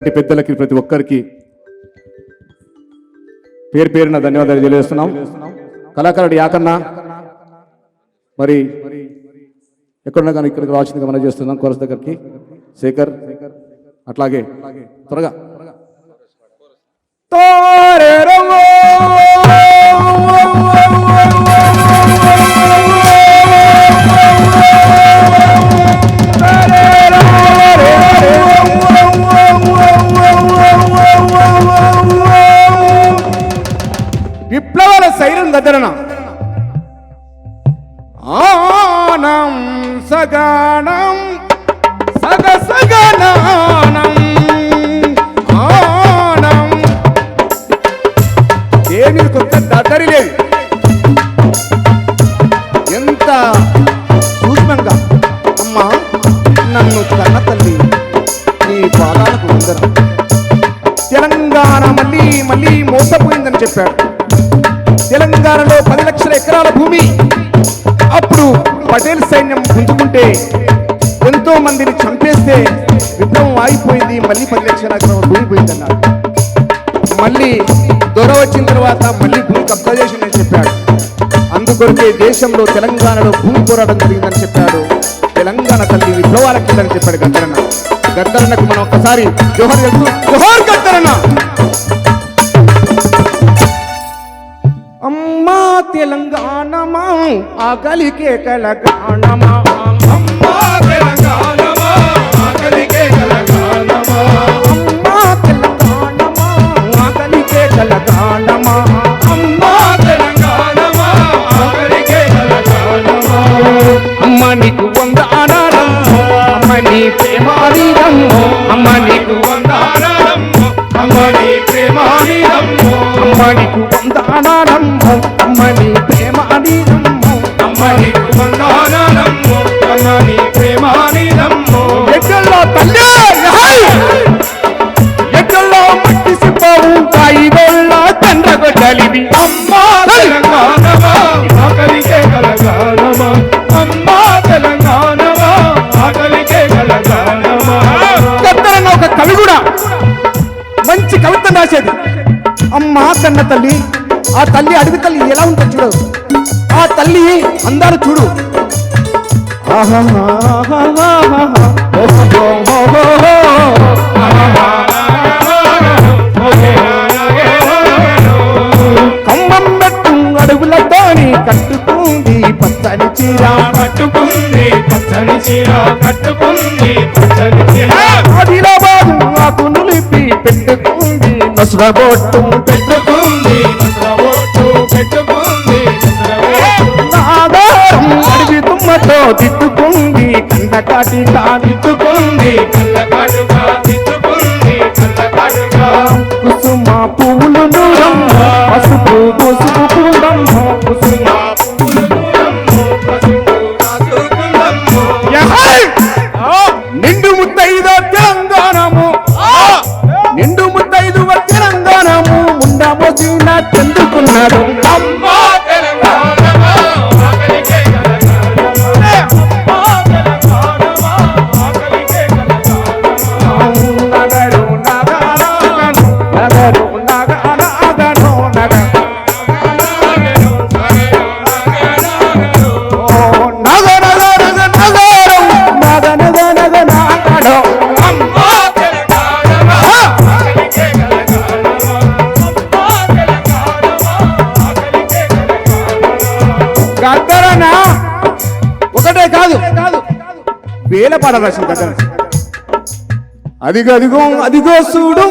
పెద్దలకి ప్రతి ఒక్కరికి పేరు పేరున ధన్యవాదాలు తెలియజేస్తున్నాం. కళాకారుడు యాకన్నా మరి ఎక్కడున్నా కానీ ఇక్కడికి రావాల్సిందిగా మనం చేస్తున్నాం. కోరస్ దగ్గరికి శేఖర్ అట్లాగే త్వరగా విప్లవాల శైలం గద్దరన ఆనం సగానం సగ సగనానం ఆనం దేని కొత్త దద్దరి లేదు. ఎంత సూక్ష్మంగా అమ్మా నన్ను కన్న తల్లి నీ పాదాలకు వందనం. తెలంగాణ మళ్ళీ మళ్ళీ మోసపోయిందని చెప్పాడు. తెలంగాణలో 10 లక్షల ఎకరాల భూమి అప్పుడు పటేల్ సైన్యం గుంజుకుంటే ఎంతో మందిని చంపేస్తే విప్లవం ఆగిపోయింది. మళ్ళీ 10 లక్షల ఎకరాల భూమి పోయిందన్నాడు. మళ్ళీ దొర వచ్చిన తర్వాత మళ్ళీ భూమి కబ్జా చేసిందని చెప్పాడు. అందుకొరకే దేశంలో తెలంగాణలో భూమి పోరాటం జరిగిందని చెప్పాడు. తెలంగాణ తల్లి విప్లవాల కిందని చెప్పాడు గద్దరన్న. గద్దరన్నకు మనం ఒక్కసారి జోహార్ చెప్తూ జోహార్ గద్దరన్న. అమ్మా తెలంగాణమా ఆకలికే కలగానమా అమ్మా తెలంగాణమా ఆకలికే కలగానమా అమ్మా తెలంగాణమా ఆకలికే కలగానమా అమ్మా తెలంగాణమా ఆకలికే కలగానమా అమ్మ నీకు వందనాలమ్మో అమ్మ నీ ప్రేమానిదమ్మో అమ్మ నీకు వందనాలమ్మో అమ్మ నీ ప్రేమానిదమ్మో అమ్మ నీకు వందనాలమ్మో అమ్మ నీ ప్రేమానిదమ్మో అమ్మ నీకు వందనాలమ్మో అమ్మ నీ ప్రేమానిదమ్మో ఎక్కల్లో తల్లి ఎక్కల్లో మట్టి సిప్పావు కాయిగొల్ల తండ్రగొడ్డలివి అమ్మా తెలంగాణమా ఆకలికే కలగానమా అమ్మా తెలంగాణమా ఆకలికే కలగానమా. గద్దరన్న ఒక కవి కూడా మంచి కవిత్వం రాసేది. అమ్మా కన్న తల్లి, ఆ తల్లి అడవి తల్లి ఎలా ఉంటుంది చూడు, ఆ తల్లి అందాలు చూడు. కమ్మం పెట్టు అడుగులతోని కట్టుకుంది పచ్చని చీర కట్టుకుంది పచ్చని చీర కట్టుకుంది పచ్చని చీర ఆదిలాబాదు ఆకు నులిపి పెట్టుకుంది నసురబొట్టు పెట్టుకుంది నసురబొట్టు పెట్టుకుంది నాగారం అడిగి తుమ్మతో తిట్టుకుంది కండకాటిగా తిట్టుకుంది కండకాటుగా తిట్టుకుంది కండకాటుగా కుసుమ పువ్వులు నూరమ్మ పసుపు పసుపు పూలమ్మ కుసుమ పువ్వులు నూరమ్మ పసుపు రాసుకుందమ్మ నిండు ముత్తైదో తెలంగాణము నిండు ముత్తైదు తెలంగాణము ముండ మోసిన చెందుకున్నాడు. అమ్మా తెలంగాణమా ఆకలికే కలగానమా అమ్మా తెలంగాణమా ఆకలికే కలగానమా నగరు నగరు నగరు నగరు నగరు గద్దరన్న ఒకటే కాదు వేల పాట రాసిన గద్దరన్న. అదిగో అదిగో అదిగో చూడు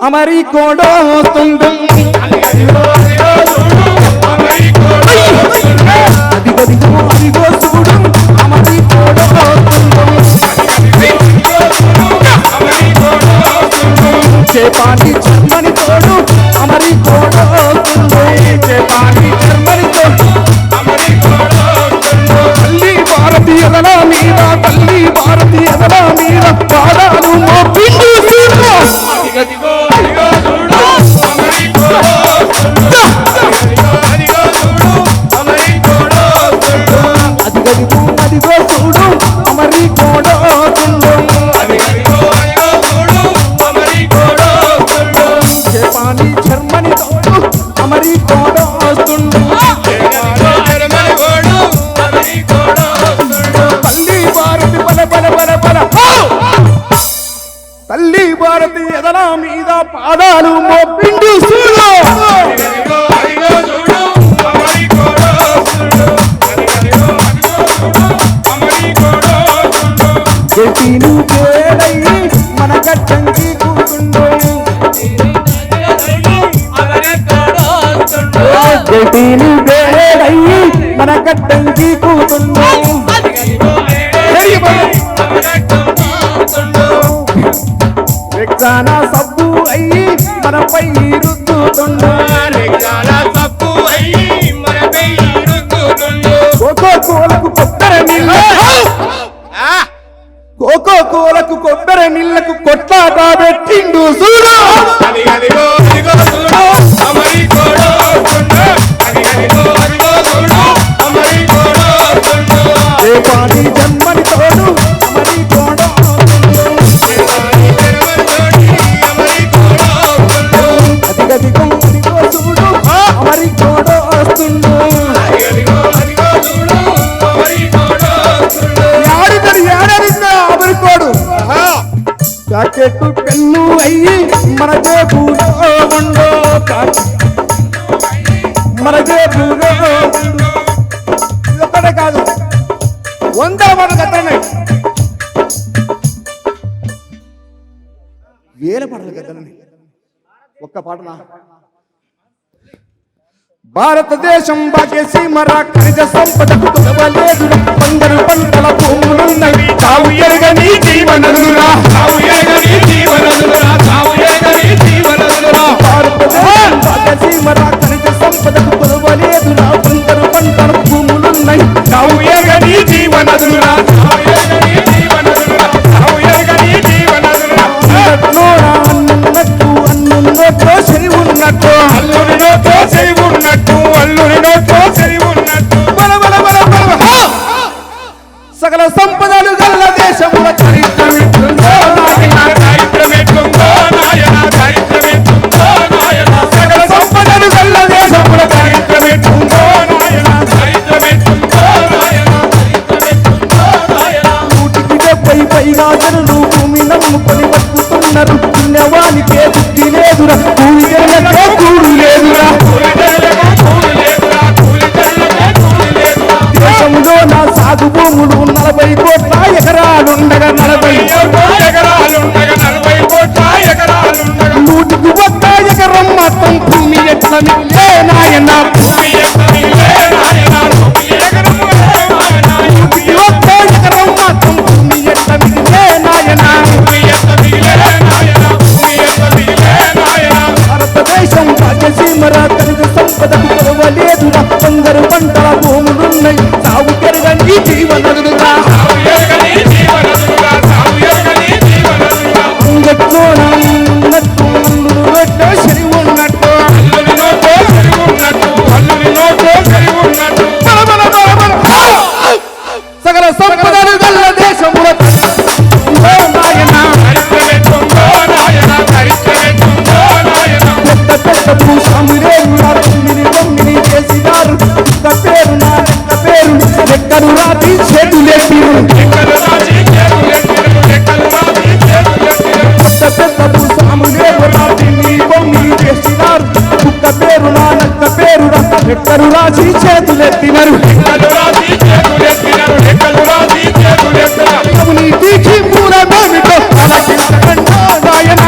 అమరి కోడో వస్తుంది అదిగో అదిగో అదిగో చూడు అమరి కోడో చేపాటి చర్మని తోడు అమరి కోడో చేపాటి చర్మని తోడు తల్లి భారతీయదల మీద తల్లి భారతీయదల మీద పాడాను మోపిండు అదిగో అదిగో చూడు అమరి కోడో అదిగో చూడు అమరి కోడో అదిగో అదిగో చూడు అమరి కోడో అదిగో చూడు అమరి కోడో భారతి ఎదల మీద పాదాలు మోపిండు చూడు చెట్టిను పేడయ్యి మన గట్టంకి కూతుండో చెట్టిను పేడయ్యి మన గట్టంకి కూతుండో రెక్సానా సబ్బు అయ్యి మనపై రుద్దుతుండో కోకో కోలకు కొబ్బరి నీళ్లకు కొట్లాట పెట్టిండు చూడు రేపాటి జన్మని తోడు అమరి తోడు అదిగదిగో అదిగో చూడు అమరి తోడు వస్తుండు జాకెట్టు పెన్ను అయ్యి మన జేబులో ఉండో మన జేబులో ఇది ఒక్కటే కాదు 100 పాటలు కట్టండి 1000 పాటలు కట్టండి ఒక్క పాటనా భారతదేశం బాగేసి మరా ఖనిజ సంపదకు కొదవలేదు కొందరు పంటల భూములున్నవి తావు ఎరగని జీవనదురా భారతదేశం బాగేసి మరా ఖనిజ సంపదకు కొదవలేదు కొందరు పంటల భూములున్నవి తావు ఎరగని జీవనదురా అన్నున్నట్టు సరి ఉన్నట్టు సకల సంపదలు గల్ల దేశముల చరిత్రమిట్టుందో సకల సంపదలు గల్ల దేశముల చరిత్రమిట్టుందో నూటికి 70 పైగా జనులు భూమి నమ్ముకొని బతుకుతున్నారు పుణ్యవానికే బుద్ధి లేదురా కూలి జనులకే కూడు లేదురా దేశంలో నా సాగు భూములు 40 కోట్ల ఎకరాలుండగా 100 కోట్ల ఎకరం మొత్తం భూమి ఎట్ల మిగిలే నాయన ఎకరం మొత్తం భూమి ఎట్ల మిగిలే నాయన భారతదేశం రాజసీమరా ఖనిజ సంపదకు కొదవలేదురా కొందరు పంటల భూములున్నాయి సాగు పెరగని జీవనదురా ఉన్నట్టు సరి ఉన్నట్టు సకల సంపదలు గల్ల దేశముల పెద్ద భూస్వాములేరురా 9 చేసినారు పేరు నా పేరు లెక్కలు రాతి చేతులెట్టిరు పెద్ద భూస్వాములేరురా 9 చేసినారు పేరు నా పేరు లెక్కలు రాసి చేతులెత్తినరు నీతికి మూలమేమిటో ఆలకించరండో నాయన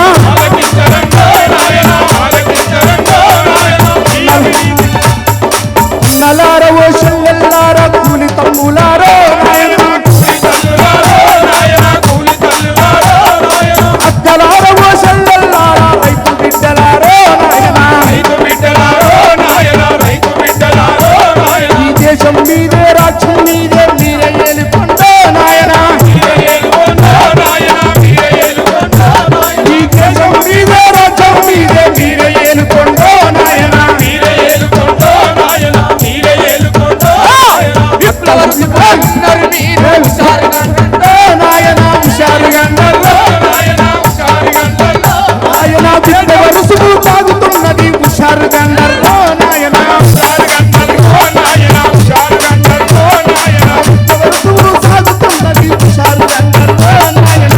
నలారవో చెల్లెల్లార కూలి తమ్ములారో అక్కలారవో చెల్లెల్లార రైతు బిడ్డలారో ఈ దేశం మీదే రాజ్యం మీదే మీరే ఏలుకొండో నాయన ఈ దేశం మీదే రాజ్యం మీదే మీరే ఏలుకొండో నాయన నాయన బిడ్డ వరుసలు తాగుతున్నది హుషారు గండర్లో నాయన వరుసలు సాగుతున్నది హుషారు గండర్లో నాయన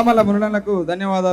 నల్లమల్ల మురళనకు ధన్యవాదాలు.